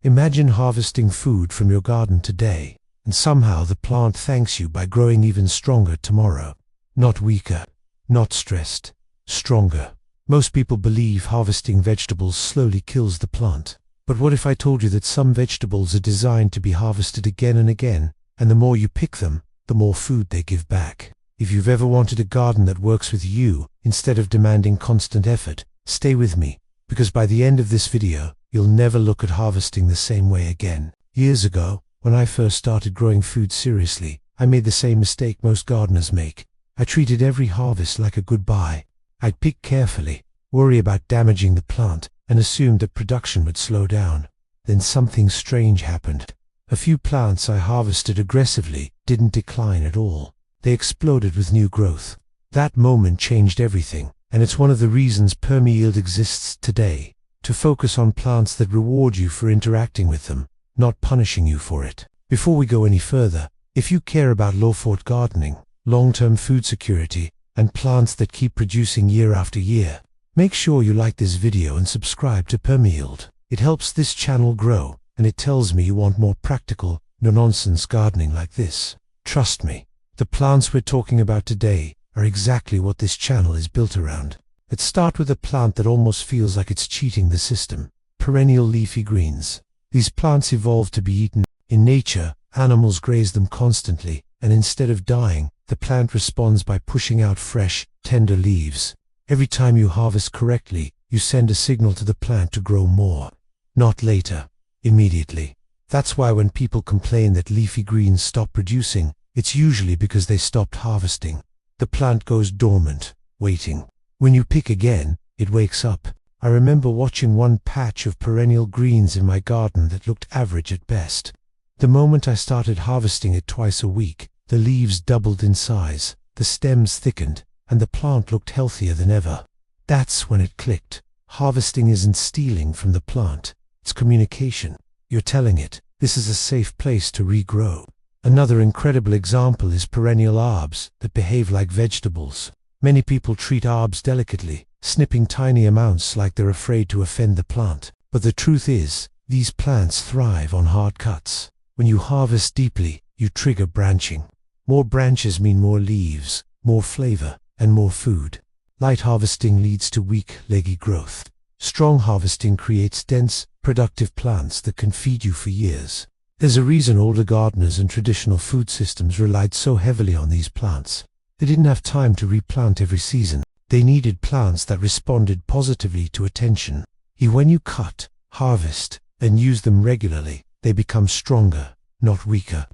Imagine harvesting food from your garden today, and somehow the plant thanks you by growing even stronger tomorrow. Not weaker, not stressed, stronger. Most people believe harvesting vegetables slowly kills the plant. But what if I told you that some vegetables are designed to be harvested again and again, and the more you pick them, the more food they give back? If you've ever wanted a garden that works with you, instead of demanding constant effort, stay with me, because by the end of this video, you'll never look at harvesting the same way again. Years ago, when I first started growing food seriously, I made the same mistake most gardeners make. I treated every harvest like a goodbye. I'd pick carefully, worry about damaging the plant, and assumed that production would slow down. Then something strange happened. A few plants I harvested aggressively didn't decline at all. They exploded with new growth. That moment changed everything, and it's one of the reasons PermaYield exists today. To focus on plants that reward you for interacting with them, not punishing you for it. Before we go any further, if you care about low-effort gardening, long-term food security, and plants that keep producing year after year, make sure you like this video and subscribe to PermaYield. It helps this channel grow, and it tells me you want more practical, no-nonsense gardening like this. Trust me, the plants we're talking about today are exactly what this channel is built around. Let's start with a plant that almost feels like it's cheating the system. Perennial leafy greens. These plants evolved to be eaten. In nature, animals graze them constantly, and instead of dying, the plant responds by pushing out fresh, tender leaves. Every time you harvest correctly, you send a signal to the plant to grow more. Not later, immediately. That's why when people complain that leafy greens stop producing, it's usually because they stopped harvesting. The plant goes dormant, waiting. When you pick again, it wakes up. I remember watching one patch of perennial greens in my garden that looked average at best. The moment I started harvesting it twice a week, the leaves doubled in size, the stems thickened, and the plant looked healthier than ever. That's when it clicked. Harvesting isn't stealing from the plant, it's communication. You're telling it, this is a safe place to regrow. Another incredible example is perennial herbs that behave like vegetables. Many people treat herbs delicately, snipping tiny amounts like they're afraid to offend the plant. But the truth is, these plants thrive on hard cuts. When you harvest deeply, you trigger branching. More branches mean more leaves, more flavor, and more food. Light harvesting leads to weak, leggy growth. Strong harvesting creates dense, productive plants that can feed you for years. There's a reason older gardeners and traditional food systems relied so heavily on these plants. They didn't have time to replant every season. They needed plants that responded positively to attention. When you cut, harvest, and use them regularly, they become stronger, not weaker.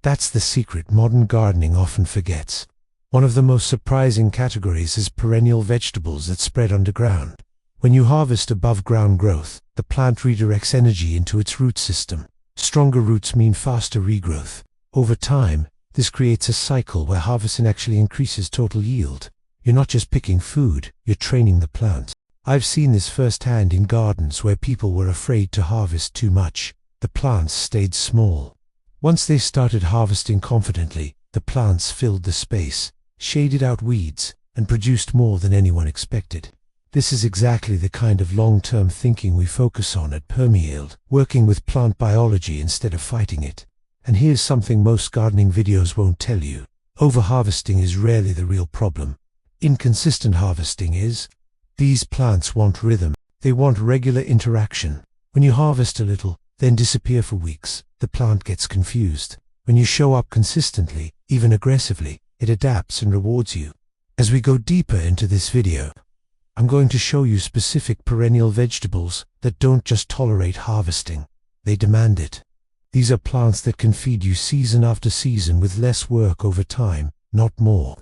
That's the secret modern gardening often forgets. One of the most surprising categories is perennial vegetables that spread underground. When you harvest above ground growth, the plant redirects energy into its root system. Stronger roots mean faster regrowth. Over time, this creates a cycle where harvesting actually increases total yield. You're not just picking food, you're training the plant. I've seen this firsthand in gardens where people were afraid to harvest too much. The plants stayed small. Once they started harvesting confidently, the plants filled the space, shaded out weeds, and produced more than anyone expected. This is exactly the kind of long-term thinking we focus on at PermaYield, working with plant biology instead of fighting it. And here's something most gardening videos won't tell you. Overharvesting is rarely the real problem. Inconsistent harvesting is. These plants want rhythm. They want regular interaction. When you harvest a little, then disappear for weeks, the plant gets confused. When you show up consistently, even aggressively, it adapts and rewards you. As we go deeper into this video, I'm going to show you specific perennial vegetables that don't just tolerate harvesting, they demand it. These are plants that can feed you season after season with less work over time, not more.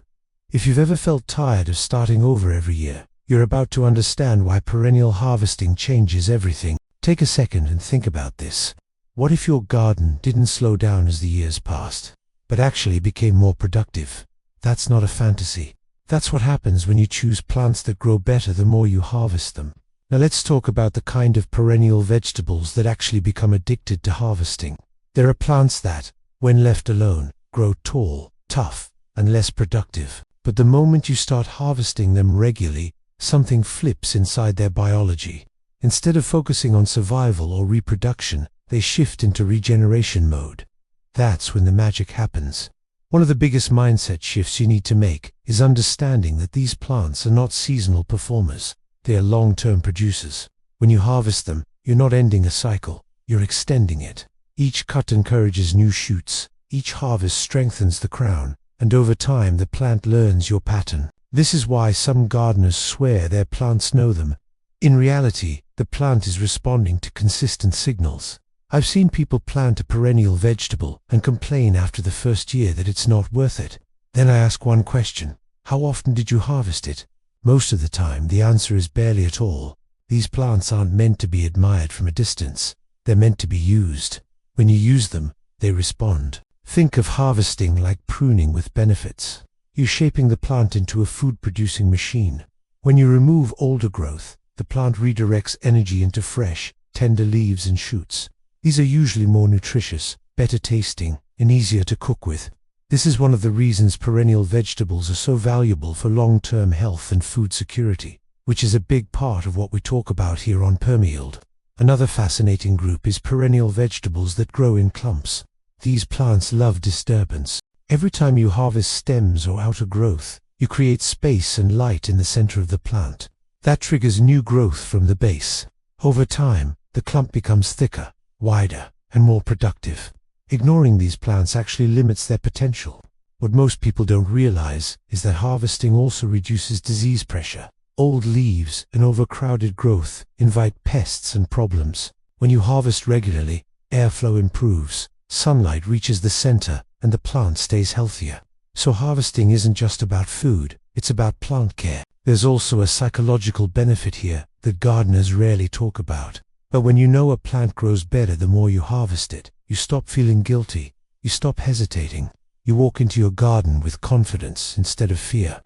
If you've ever felt tired of starting over every year, you're about to understand why perennial harvesting changes everything. Take a second and think about this. What if your garden didn't slow down as the years passed, but actually became more productive? That's not a fantasy. That's what happens when you choose plants that grow better the more you harvest them. Now let's talk about the kind of perennial vegetables that actually become addicted to harvesting. There are plants that, when left alone, grow tall, tough, and less productive. But the moment you start harvesting them regularly, something flips inside their biology. Instead of focusing on survival or reproduction, they shift into regeneration mode. That's when the magic happens. One of the biggest mindset shifts you need to make is understanding that these plants are not seasonal performers. They are long-term producers. When you harvest them, you're not ending a cycle, you're extending it. Each cut encourages new shoots, each harvest strengthens the crown, and over time the plant learns your pattern. This is why some gardeners swear their plants know them. In reality, the plant is responding to consistent signals. I've seen people plant a perennial vegetable and complain after the first year that it's not worth it. Then I ask one question: how often did you harvest it? Most of the time the answer is barely at all. These plants aren't meant to be admired from a distance. They're meant to be used. When you use them, they respond. Think of harvesting like pruning with benefits. You're shaping the plant into a food-producing machine. When you remove older growth, the plant redirects energy into fresh, tender leaves and shoots. These are usually more nutritious, better tasting, and easier to cook with. This is one of the reasons perennial vegetables are so valuable for long-term health and food security, which is a big part of what we talk about here on PermaYield. Another fascinating group is perennial vegetables that grow in clumps. These plants love disturbance. Every time you harvest stems or outer growth, you create space and light in the center of the plant. That triggers new growth from the base. Over time, the clump becomes thicker, wider, and more productive. Ignoring these plants actually limits their potential. What most people don't realize is that harvesting also reduces disease pressure. Old leaves and overcrowded growth invite pests and problems. When you harvest regularly, airflow improves, sunlight reaches the center, and the plant stays healthier. So harvesting isn't just about food, it's about plant care. There's also a psychological benefit here that gardeners rarely talk about. But when you know a plant grows better the more you harvest it, you stop feeling guilty, you stop hesitating. You walk into your garden with confidence instead of fear.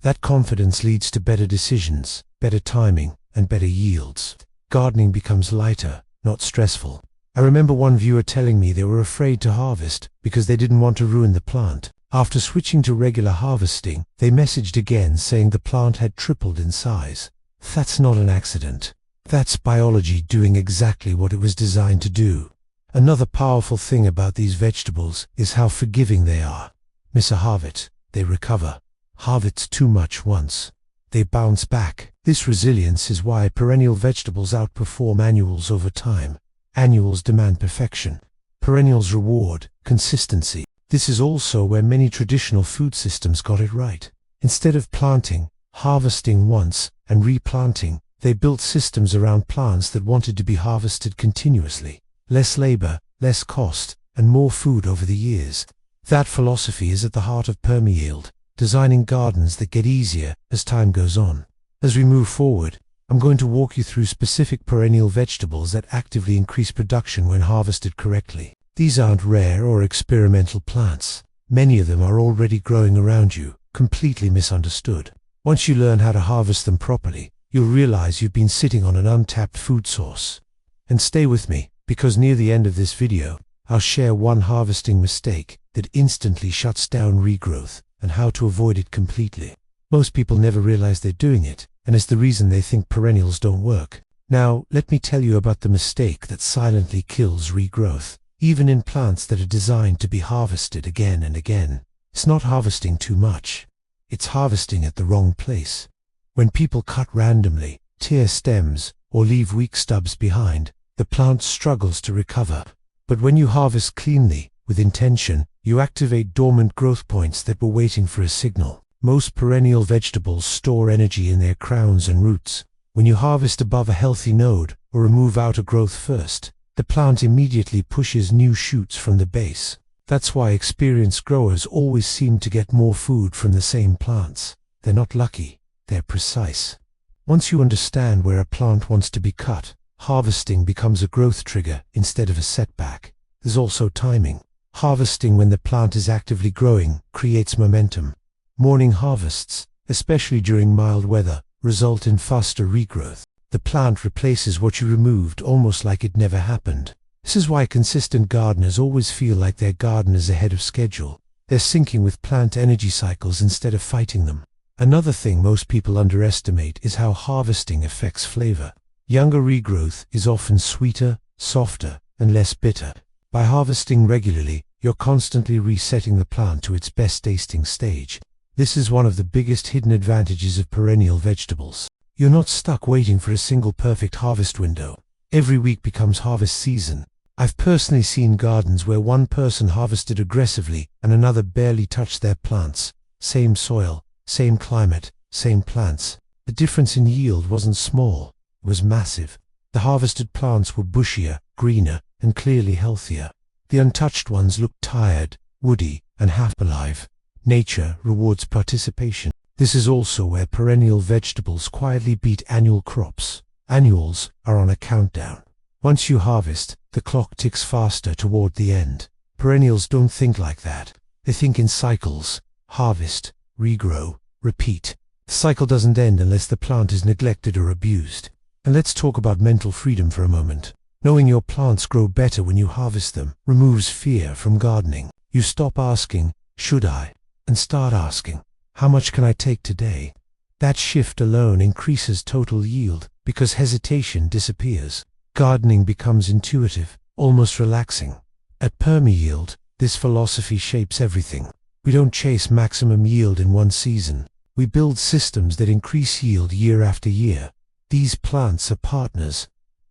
That confidence leads to better decisions, better timing, and better yields. Gardening becomes lighter, not stressful. I remember one viewer telling me they were afraid to harvest because they didn't want to ruin the plant. After switching to regular harvesting, they messaged again saying the plant had tripled in size. That's not an accident. That's biology doing exactly what it was designed to do. Another powerful thing about these vegetables is how forgiving they are. Miss a harvest, they recover. Harvest too much once, they bounce back. This resilience is why perennial vegetables outperform annuals over time. Annuals demand perfection. Perennials reward consistency. This is also where many traditional food systems got it right. Instead of planting, harvesting once, and replanting, they built systems around plants that wanted to be harvested continuously. Less labor, less cost, and more food over the years. That philosophy is at the heart of PermaYield, designing gardens that get easier as time goes on. As we move forward, I'm going to walk you through specific perennial vegetables that actively increase production when harvested correctly. These aren't rare or experimental plants. Many of them are already growing around you, completely misunderstood. Once you learn how to harvest them properly, you'll realize you've been sitting on an untapped food source. And stay with me, because near the end of this video, I'll share one harvesting mistake that instantly shuts down regrowth and how to avoid it completely. Most people never realize they're doing it, and it's the reason they think perennials don't work. Now, let me tell you about the mistake that silently kills regrowth, even in plants that are designed to be harvested again and again. It's not harvesting too much. It's harvesting at the wrong place. When people cut randomly, tear stems, or leave weak stubs behind, the plant struggles to recover. But when you harvest cleanly, with intention, you activate dormant growth points that were waiting for a signal. Most perennial vegetables store energy in their crowns and roots. When you harvest above a healthy node, or remove outer growth first, the plant immediately pushes new shoots from the base. That's why experienced growers always seem to get more food from the same plants. They're not lucky, they're precise. Once you understand where a plant wants to be cut, harvesting becomes a growth trigger instead of a setback. There's also timing. Harvesting when the plant is actively growing creates momentum. Morning harvests, especially during mild weather, result in faster regrowth. The plant replaces what you removed almost like it never happened. This is why consistent gardeners always feel like their garden is ahead of schedule. They're syncing with plant energy cycles instead of fighting them. Another thing most people underestimate is how harvesting affects flavor. Younger regrowth is often sweeter, softer, and less bitter. By harvesting regularly, you're constantly resetting the plant to its best tasting stage. This is one of the biggest hidden advantages of perennial vegetables. You're not stuck waiting for a single perfect harvest window. Every week becomes harvest season. I've personally seen gardens where one person harvested aggressively and another barely touched their plants. Same soil, same climate, same plants. The difference in yield wasn't small, it was massive. The harvested plants were bushier, greener, and clearly healthier. The untouched ones looked tired, woody, and half alive. Nature rewards participation. This is also where perennial vegetables quietly beat annual crops. Annuals are on a countdown. Once you harvest, the clock ticks faster toward the end. Perennials don't think like that. They think in cycles: harvest, regrow, repeat. The cycle doesn't end unless the plant is neglected or abused. And let's talk about mental freedom for a moment. Knowing your plants grow better when you harvest them removes fear from gardening. You stop asking, "Should I?" and start asking, "How much can I take today?" That shift alone increases total yield because hesitation disappears. Gardening becomes intuitive, almost relaxing. At PermaYield, this philosophy shapes everything. We don't chase maximum yield in one season. We build systems that increase yield year after year. These plants are partners.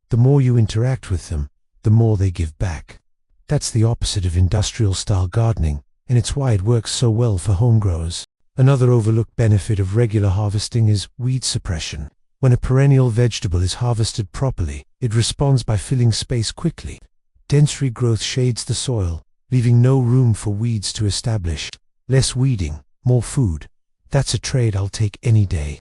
The more you interact with them, the more they give back. That's the opposite of industrial-style gardening, and it's why it works so well for home growers. Another overlooked benefit of regular harvesting is weed suppression. When a perennial vegetable is harvested properly, it responds by filling space quickly. Dense regrowth shades the soil, leaving no room for weeds to establish. Less weeding, more food. That's a trade I'll take any day.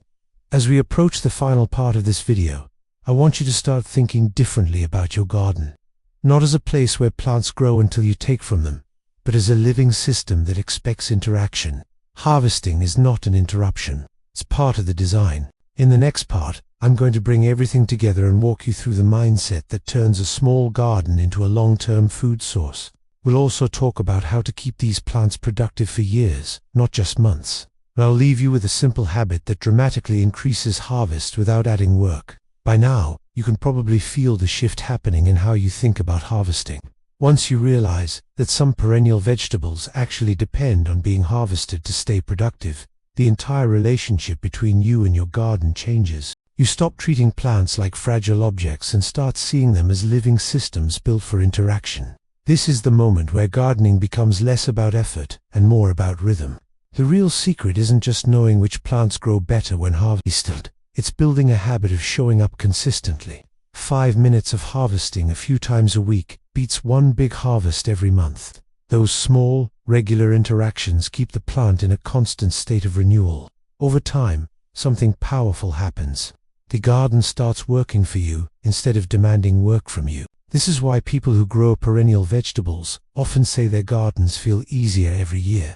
As we approach the final part of this video, I want you to start thinking differently about your garden. Not as a place where plants grow until you take from them, but as a living system that expects interaction. Harvesting is not an interruption. It's part of the design. In the next part, I'm going to bring everything together and walk you through the mindset that turns a small garden into a long-term food source. We'll also talk about how to keep these plants productive for years, not just months. And I'll leave you with a simple habit that dramatically increases harvest without adding work. By now, you can probably feel the shift happening in how you think about harvesting. Once you realize that some perennial vegetables actually depend on being harvested to stay productive, the entire relationship between you and your garden changes. You stop treating plants like fragile objects and start seeing them as living systems built for interaction. This is the moment where gardening becomes less about effort and more about rhythm. The real secret isn't just knowing which plants grow better when harvested. It's building a habit of showing up consistently. 5 minutes of harvesting a few times a week beats one big harvest every month. Those small, regular interactions keep the plant in a constant state of renewal. Over time, something powerful happens. The garden starts working for you instead of demanding work from you. This is why people who grow perennial vegetables often say their gardens feel easier every year.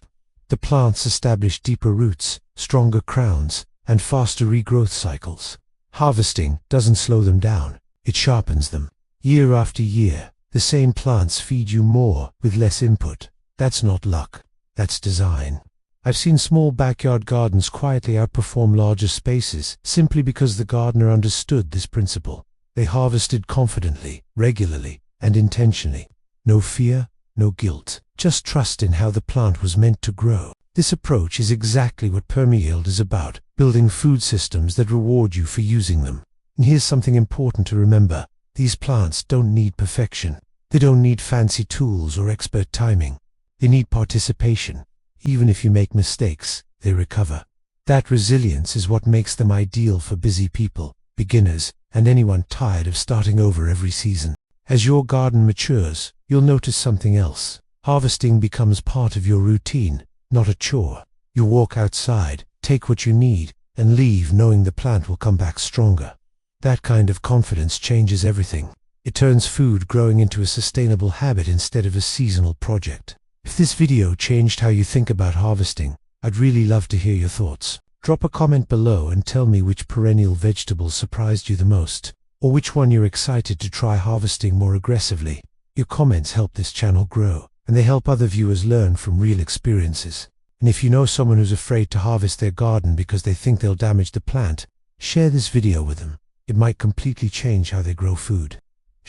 The plants establish deeper roots, stronger crowns, and faster regrowth cycles. Harvesting doesn't slow them down, it sharpens them. Year after year, the same plants feed you more with less input. That's not luck, that's design. I've seen small backyard gardens quietly outperform larger spaces simply because the gardener understood this principle. They harvested confidently, regularly, and intentionally. No fear, no guilt, just trust in how the plant was meant to grow. This approach is exactly what PermaYield is about, building food systems that reward you for using them. And here's something important to remember. These plants don't need perfection. They don't need fancy tools or expert timing. They need participation. Even if you make mistakes, they recover. That resilience is what makes them ideal for busy people, beginners, and anyone tired of starting over every season. As your garden matures, you'll notice something else. Harvesting becomes part of your routine, not a chore. You walk outside, take what you need, and leave knowing the plant will come back stronger. That kind of confidence changes everything. It turns food growing into a sustainable habit instead of a seasonal project. If this video changed how you think about harvesting, I'd really love to hear your thoughts. Drop a comment below and tell me which perennial vegetable surprised you the most, or which one you're excited to try harvesting more aggressively. Your comments help this channel grow, and they help other viewers learn from real experiences. And if you know someone who's afraid to harvest their garden because they think they'll damage the plant, share this video with them. It might completely change how they grow food.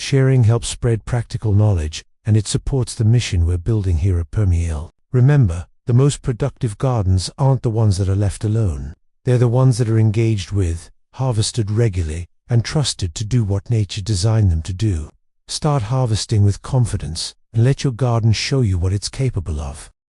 Sharing helps spread practical knowledge, and it supports the mission we're building here at PermaYield. Remember, the most productive gardens aren't the ones that are left alone. They're the ones that are engaged with, harvested regularly, and trusted to do what nature designed them to do. Start harvesting with confidence, and let your garden show you what it's capable of.